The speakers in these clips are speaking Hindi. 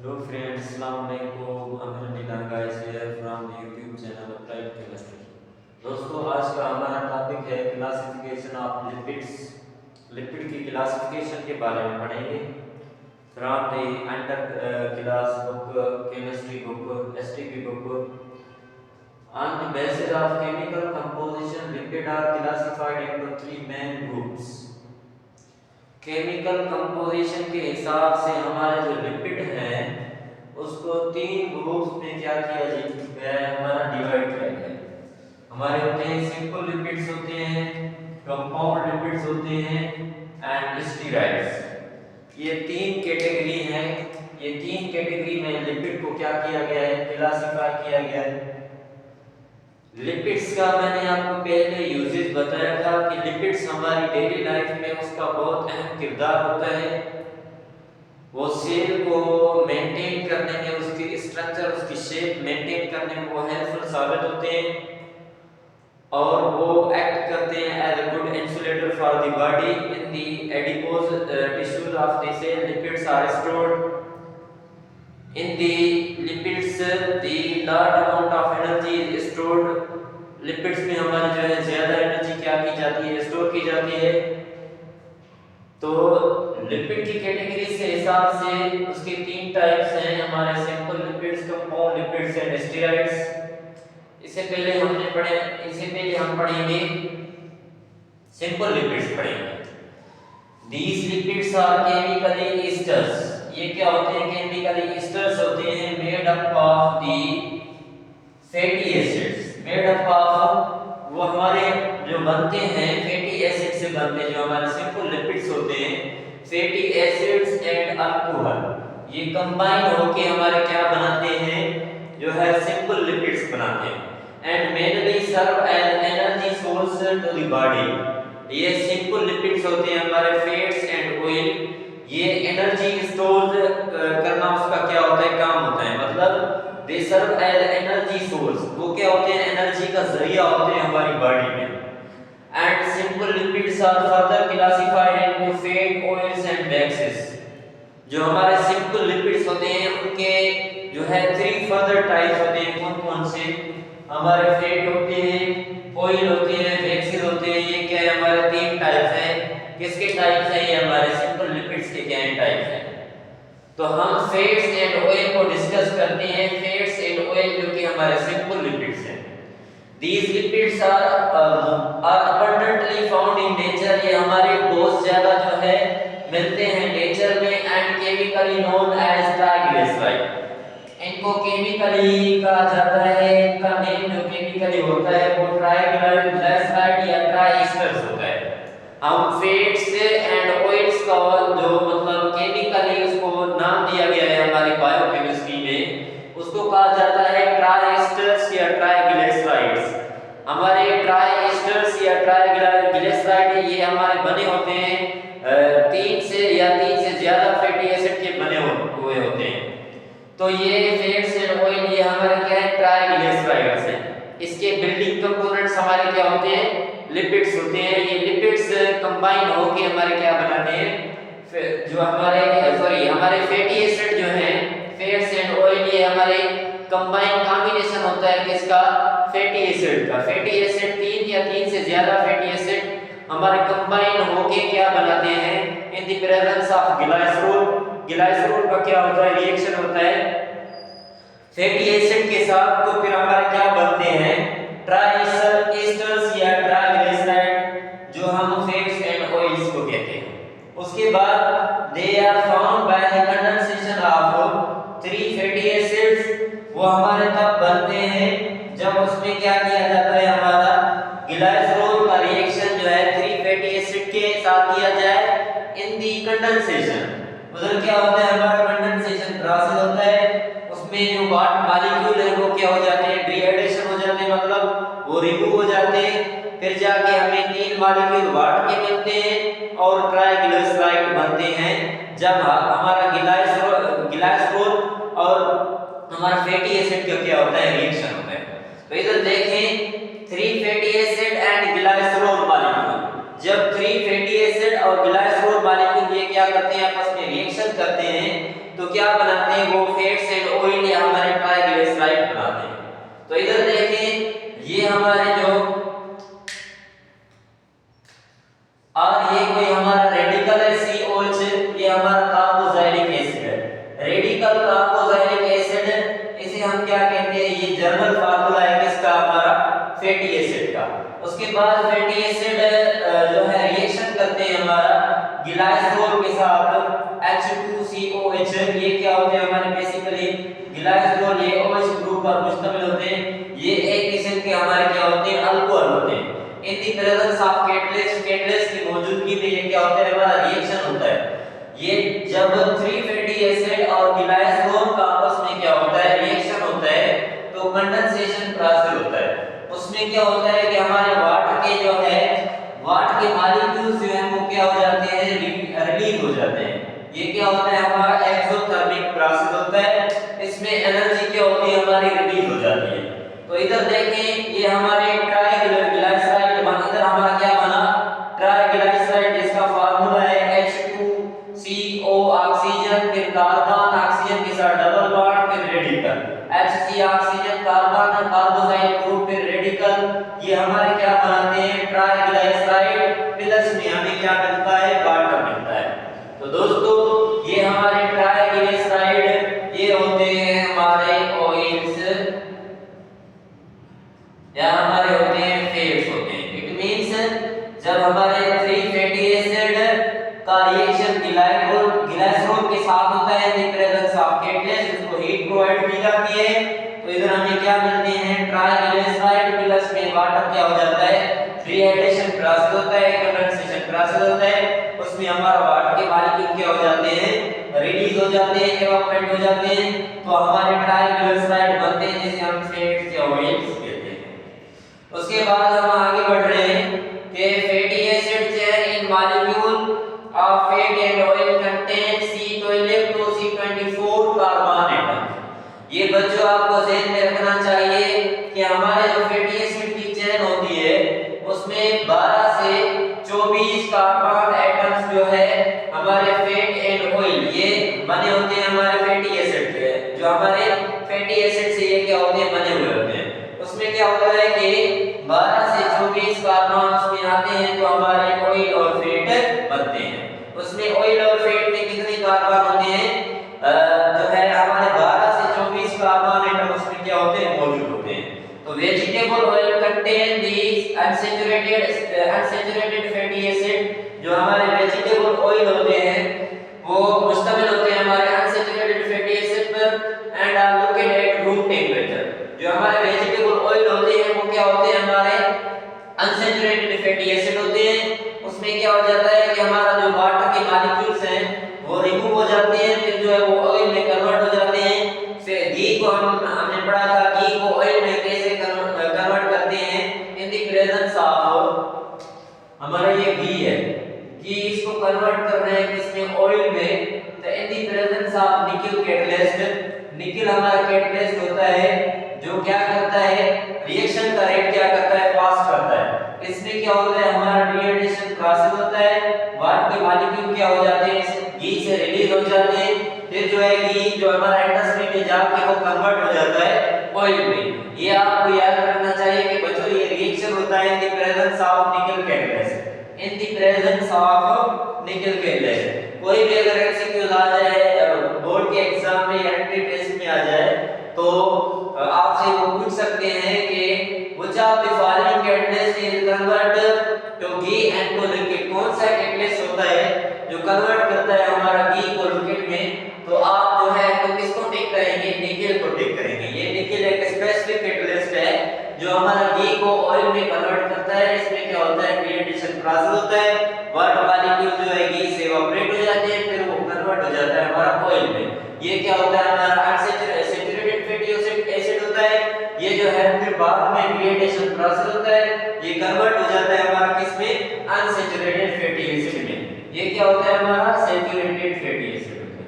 Hello friends, Assalamualaikum. I'm Nilan guys here from the YouTube channel Applied Chemistry. दोस्तों आज का हमारा टॉपिक है क्लासिफिकेशन ऑफ लिपिड्स। लिपिड की क्लासिफिकेशन के बारे में पढ़ेंगे from the under class book chemistry book STP book. On the basis of chemical composition, lipid are classified into three main groups. Chemical composition के हिसाब से हमारे जो लिपिड हैं उसको तीन ग्रुप्स में क्या किया गया है, हमारा डिवाइड किया गया है। हमारे होते हैं सिंपल लिपिड्स होते हैं, कंपाउंड लिपिड्स होते हैं एंड स्टेरॉइड्स। ये तीन कैटेगरी हैं। ये तीन कैटेगरी में लिपिड को क्या किया गया है, क्लासिफाई किया गया है। लिपिड्स का मैंने आपको पहले यूजेस बताया था कि लिपिड्स हमारी डेली लाइफ में उसका बहुत अहम किरदार होता है। वो सेल को मेंटेन करने में, उसकी स्ट्रक्चर, उसकी शेप मेंटेन करने में वो हेल्पफुल साबित होते हैं और वो एक्ट करते हैं as a good insulator for the body. In the adipose tissues of the cell lipids are stored. In the lipids, the large amount of energy is stored. Lipids में हमारी जो है ज्यादा एनर्जी क्या की जाती है, स्टोर की जाती है। तो लिपिड की कैटेगरी से हिसाब से उसके तीन टाइप्स हैं हमारे, simple lipids, compound lipids and steroids. इससे पहले हम पढ़ेंगे सिंपल लिपिड्स पढ़ेंगे। These lipids are chemically esters. ये क्या होते हैं, केमिकली एस्टर्स होते हैं, made up of the fatty acids. Made up of, वो हमारे जो बनते हैं फैटी एसिड से बनते हैं। जो हमारे सिंपल लिपिड्स होते हैं, फैटी एसिड्स एंड अल्कोहल, ये कंबाइन होके हमारे क्या बनाते हैं, जो है सिंपल लिपिड्स बनाते हैं। And mainly serve as energy source to the body. ये सिंपल लिपिड्स होते हैं हमारे फैट्स एंड ऑयल, ये एनर्जी स्टोर करना उसका क्या होता है, काम होता है। मतलब they serve as energy source, वो क्या होते हैं, एनर्जी का जरिया होते हैं हमारी बॉडी में। And simple lipids are further classified into fat, oils and waxes. जो हमारे सिंपल लिपिड्स होते हैं उनके जो है थ्री फर्दर टाइप्स होते हैं। कौन कौन से, हमारे फैट होते हैं, ऑयल होते हैं, वैक्सेस होते हैं। ये क्या है, हमारे तीन टाइप्स हैं। किसके टाइप्स हैं, ये हमारे सिंपल लिपिड्स के क्या टाइप्स हैं। तो हम फैट्स एंड ऑयल को डिस्कस करते हैं। फैट्स एंड ऑयल जो कि हमारे सिंपल लिपिड्स हैं। These lipids are abundantly found in nature. ये हमारे बहुत ज्यादा जो है मिलते हैं नेचर में। And chemically known as triglyceride, इनको केमिकली कहा जाता है। इनका नेम जो केमिकली होता है वो ट्राइग्लिसराइड या ट्राइएस्टर्स होता है। हम फैट्स एंड ऑयल्स का जो मतलब केमिकली उसको नाम दिया गया है हमारी बायोकेमिस्ट्री में, उसको कहा जाता है ट्राइएस्टर्स या ट्राइग्लिसराइड्स। हमारे ट्राइएस्टर्स या ट्राइग्लिसराइड ये हमारे बने होते हैं तीन से ज्यादा फैटी एसिड के बने हुए होते हैं। तो ये फैट्स एंड ऑयल ये हमारे क्या है, ट्राइग्लिसराइड्स हैं। इसके बिल्डिंग कंपोनेंट्स हमारे क्या होते हैं, लिपिड्स होते हैं। ये लिपिड्स कंबाइन होके हमारे क्या बनाते हैं, जो हमारे फैटी एसिड जो हैं, फैट्स एंड ऑयल, ये हमारे कंबाइन कॉम्बिनेशन होता है किसका, फैटी एसिड का। फैटी एसिड तीन या तीन से ज्यादा फैटी एसिड हमारे कंबाइन होके क्या बनाते हैं, in the presence of glycerol. Glycerol का क्या होता है, रिएक्शन होता है फैटी एसिड के साथ। तो फिर हमारे क्या बनते हैं, ट्राइएस्टर्स या ट्राइग्लिसराइड, जो हम फैट्स एंड ऑयल्स को कहते हैं। उसके बाद they are found by the condensation of three fatty acids. वो हमारे तब बनते हैं जब उसमें क्या किया जाता है, हमारा ग्लाइसरॉल का रिएक्शन जो है थ्री फैटी एसिड के साथ किया जाए इन दी कंडेंसेशन। उधर क्या होता है, हमारा कंडेंसेशन प्रोसेस होता है। उसमें जो वाटर मॉलिक्यूल है वो क्या हो जाते हैं, डिहाइड्रेशन हो जाते हैं, मतलब वो रिमूव हो जाते हैं। फिर जाके हमें तीन मॉलिक्यूल वाटर के मिलते हैं और ट्राइग्लिसराइड बनते हैं। जब हमारा ग्लाइसरॉल और हमारा फैटी एसिड का क्या होता है, रिएक्शन होता है। तो इधर देखें, three fatty acid and glycerol molecule, जब थ्री फैटी एसिड और ग्लाइसरॉल मॉलिक्यूल ये क्या करते हैं, आपस में रिएक्शन करते हैं तो क्या बनाते हैं, वो फैट्स एंड ऑयल या हमारे ट्राइग्लिसराइड बनाते हैं। तो इधर देखें ये हमारे जो और ये कोई हमारा रेडिकल है COH, ये हमारा कार्बोक्सिलिक एसिड है। रेडिकल कार्बोक्सिलिक एसिड इसे हम क्या कहते हैं, ये जर्नल फार्मूला है किसका, हमारा फैटी एसिड का। उसके बाद फैटी एसिड जो है रिएक्शन करते हैं हमारा ग्लाइसरॉल के साथ H2COH। ये क्या होते हैं हमारे बेसिकली ग्लाइसरॉल, ये OH ग्रुप पर मुश्तमिल होते हैं। ये एक किस्म के हमारे क्या होते हैं, अल्कोहल होते हैं। In the presence of catalyst की मौजूदगी में ये क्या होता है, हमारा रिएक्शन होता है। ये जब 3 फैटी एसिड और ग्लाइसरॉल का आपस में क्या होता है, रिएक्शन होता है, तो कंडेंसेशन प्रोसेस होता है। उसमें क्या होता है कि हमारे वाटर के जो है, वाटर के मॉलिक्यूल्स जो है वो क्या हो जाते हैं, रिलीज हो जाते हैं। ये क्या होता है, हमारा एक्सोथर्मिक प्रोसेस होता है। इसमें एनर्जी क्या होती है, हमारी रिलीज हो जाती है। तो इधर देखें ये हमारे ट्राइग्लिसराइड बना, इधर हमारा क्या बना, ट्राइग्लिसराइड, जिसका फार्मूला है H2CO ऑक्सीजन, फिर कार्बन ऑक्सीजन के साथ डबल बॉन्ड, फिर radical HC oxygen carbon carboxyl group, फिर रेडिकल। ये हमारे क्या बनाते हैं, ट्राइग्लिसराइड। प्लस में हमें क्या मिलता है, वाटर मिलता है। तो दोस्तों ये हमारे ट्राइग्लिसराइड ये होते हैं हमारे ऑयल्स या हमारे होते हैं फैट्स होते हैं। इट मींस जब हमारे 3 फैटी एसिड का रिएक्शन ग्लाइसरॉल के साथ होता है इन प्रेजेंस ऑफ कैटलिस्ट, उसको हीट प्रोवाइड की जाती है, तो इधर हमें क्या मिलते हैं, ट्राइग्लिसराइड। प्लस में वाटर क्या हो जाता है, रिहाइड्रेशन प्रोसेस होता है, कंडेंसेशन प्रोसेस होता है। उसमें हमारा वाटर के मॉलिक्यूल क्या हो जाते हैं, रिलीज हो जाते हैं, इवेपोरेट हो जाते हैं, तो हमारे ट्राइग्लिसराइड बनते हैं, जिसे हम फैट्स या ऑयल्स कहते हैं। उसके बाद हम आगे बढ़ रहे हैं कि fatty acid chain in molecule of fat and oil contain C12 to C24 carbon atom. ये बच्चों आपको ध्यान में रखना चाहिए कि हमारे जो फैटी एसिड की चेन होती है उसमें 12 से 24 कार्बन एटम्स जो है हमारे फैट एंड ऑयल ये बने होते हैं हमारे फैटी एसिड के, जो हमारे फैटी एसिड से ये क्या होते हैं, बने हुए होते हैं। उसमें क्या होता है कि 12 से 24 कार्बन उसमें आते हैं तो हमारे ऑयल और फैट बनते हैं। उसमें ऑयल और फैट में कितने कार्बन होते हैं, जो है हमारे 12 से 24 कार्बन एटम उसमें क्या होते हैं, मौजूद होते हैं। तो वेजिटेबल ऑयल कंटेन दीस अनसैचुरेटेड फैटी एसिड, जो हमारे वेजिटेबल ऑयल होते हैं वो मुश्तमिल होते हैं हमारे अनसैचुरेटेड फैटी एसिड पर and are located at room temperature. जो हमारे वेजिटेबल ऑयल होते हैं वो क्या होते हैं, हमारे अनसैचुरेटेड फैटी एसिड होते हैं। उसमें क्या हो जाता है कि हमारा जो वाटर के मॉलिक्यूल्स हैं वो रिमूव हो जाते हैं, फिर जो है वो ऑयल में कन्वर्ट हो जाते हैं। फिर घी को हमने पढ़ा था, घी को ऑयल में कैसे कन्वर्ट करते हैं, इन द प्रेजेंस ऑफ हमारा ये घी है, घी इसको कन्वर्ट कर रहे हैं किसमें, ऑयल में। तो इन द प्रेजेंस ऑफ निकल कैटलिस्ट, निकल हमारा कैटलिस्ट होता है जो क्या करता है, रिएक्शन का रेट क्या करता है, फास्ट करता है। इसमें क्या होता है, हमारा डिहाइड्रेशन प्रोसेस होता है, वाटर के मॉलिक्यूल क्या हो जाते हैं, घी से रिलीज हो जाते हैं, फिर जो है घी जो हमारा इंडस्ट्री में जाके वो कन्वर्ट हो जाता है ऑयल में। ये आपको याद रखना चाहिए कि बच्चों ये रिएक्शन होता है इन द प्रेजेंस ऑफ निकल catalyst, in the presence of निकल कैटलिस्ट। कोई भी अगर एमसीक्यूज आ जाए बोर्ड के एग्जाम में या एंट्री टेस्ट में आ जाए तो आपसे वो पूछ सकते हैं कि which of the following catalyst is convert to ghee and to liquid, कौन सा कैटलिस्ट होता है जो कन्वर्ट करता है हमारा घी को लिक्विड में। तो आप जो है तो किसको टिक करेंगे, निकल को टिक करेंगे। ये निकल एक स्पेसिफिक कैटलिस्ट है जो हमारा घी को ऑयल में कन्वर्ट करता है। इसमें क्या होता है, डिहाइड्रेशन प्रोसेस होता है, वाटर मॉलिक्यूल जो है घी से इवेपोरेट हो जाते हैं, फिर वो कन्वर्ट हो जाता है हमारा ऑयल में। ये क्या होता है, हमारा अनसैचुरेटेड फैटी एसिड होता है। ये जो है फिर बाद में डिहाइड्रेशन प्रोसेस होता है, ये कन्वर्ट हो जाता है हमारा किसमें, अनसैचुरेटेड फैटी एसिड में। ये क्या होता है, हमारा सैचुरेटेड फैटी एसिड होता है।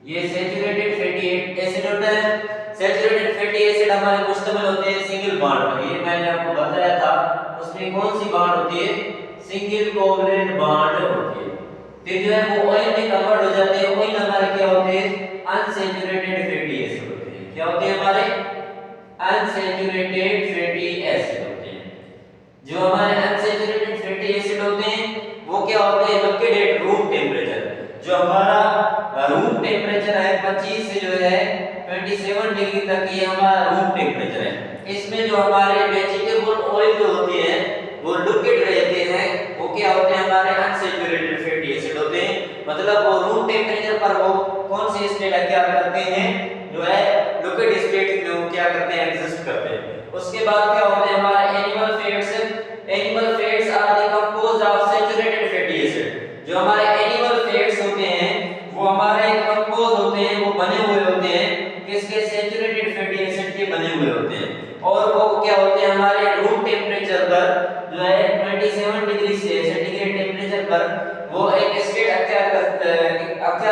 ये सैचुरेटेड फैटी एसिड होता है। सैचुरेटेड फैटी एसिड हमारे मुश्तमिल होते हैं सिंगल बॉन्ड पर, ये मैंने आपको बताया था। उसमें उसमें कौन सी बॉन्ड होती है, सिंगल कोवलेंट बॉन्ड होती है। फिर जो है वो ऑयल में कन्वर्ट हो जाते हैं, ऑयल हमारे क्या होते हैं, अनसैचुरेटेड फैटी एसिड होते हैं। क्या होते हैं हमारे, अनसैचुरेटेड फैटी एसिड होते हैं। जो हमारे अनसैचुरेटेड फैटी एसिड होते हैं वो क्या होते हैं, लोकेटेड एट रूम टेम्परेचर। जो हमारा रूम टेम्परेचर है 25 से जो है 27 डिग्री तक, ये हमारा रूम टेम्परेचर है। इसमें जो हमारे वेजिटेबल ऑयल जो होते हैं वो लिक्विड रहते हैं, वो क्या होते हैं, हमारे अनसैचुरेटेड फैटी एसिड होते हैं। मतलब वो रूम टेम्परेचर पर वो कौन सी स्टेट क्या करते हैं, जो है लिक्विड स्टेट में वो क्या करते हैं, एग्जिस्ट करते हैं। उसके बाद क्या होते हैं हमारे animal fats. Animal fats are the composed of saturated fatty acid. जो हमारे एनिमल फैट्स होते हैं वो हमारे कंपोज होते हैं, वो बने हुए होते हैं किसके, सैचुरेटेड फैटी एसिड के बने हुए होते हैं। और वो क्या होते हैं, हमारे रूम टेम्परेचर पर जो है 27 डिग्री सेंटीग्रेड टेम्परेचर पर वो एक स्टेट अख्तियार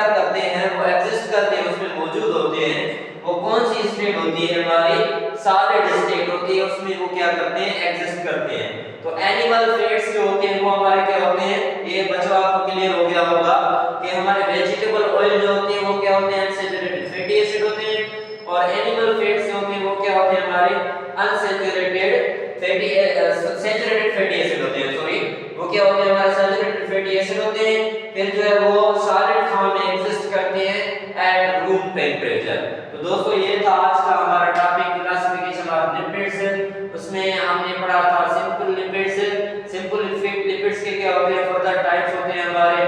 करते हैं, वो एग्जिस्ट करते हैं, उसमें मौजूद होते हैं। वो कौन सी स्टेट होती है, हमारी सॉलिड स्टेट होती है, उसमें वो क्या करते हैं, एग्जिस्ट करते हैं। तो एनिमल फैट्स जो होते हैं वो हमारे क्या होते हैं, ये बच्चों आपको क्लियर हो गया होगा कि हमारे वेजिटेबल ऑयल जो होते हैं वो क्या होते हैं, अनसैचुरेटेड फैटी एसिड होते हैं। और एनिमल फैट्स जो होते हैं वो क्या होते हैं, हमारे unsaturated fatty saturated fatty acid होते हैं, सॉरी वो क्या होते हैं, हमारे सैचुरेटेड फैटी एसिड होते हैं। फिर जो है वो सॉलिड फॉर्म में एग्जिस्ट करते हैं एट रूम टेम्परेचर। तो दोस्तों ये था आज का हमारा टॉपिक, क्लासिफिकेशन ऑफ लिपिड्स। उसमें हमने पढ़ा था सिंपल लिपिड्स। सिंपल लिपिड्स के क्या होते हैं, फर्दर टाइप्स होते हैं हमारे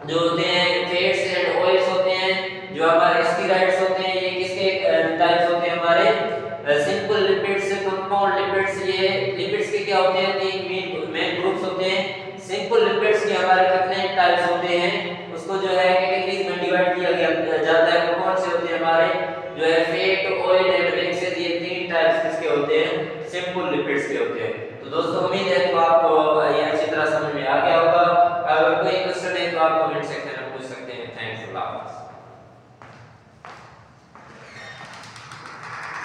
जो होते हैं फैट्स एंड ऑयल्स होते हैं। जो हमारे स्टेरॉइड्स होते हैं ये किसके टाइप्स होते हैं, हमारे सिंपल लिपिड्स, कंपाउंड लिपिड्स। ये लिपिड्स के क्या होते हैं, तीन मेन ग्रुप्स होते हैं। सिंपल लिपिड्स के हमारे कितने टाइप्स होते हैं, उसको जो है कैटेगरीज में डिवाइड किया जाता है। वो कौन से होते हैं, हमारे जो है फैट, ऑयल एंड मिक्सेस। ये तीन टाइप्स किसके होते हैं, सिंपल लिपिड्स के होते हैं। तो दोस्तों उम्मीद है कि आपको ये अच्छी तरह समझ में आ गया होगा। अगर कोई क्वेश्चन है तो आप कमेंट सेक्शन में पूछ सकते हैं। Thanks a lot.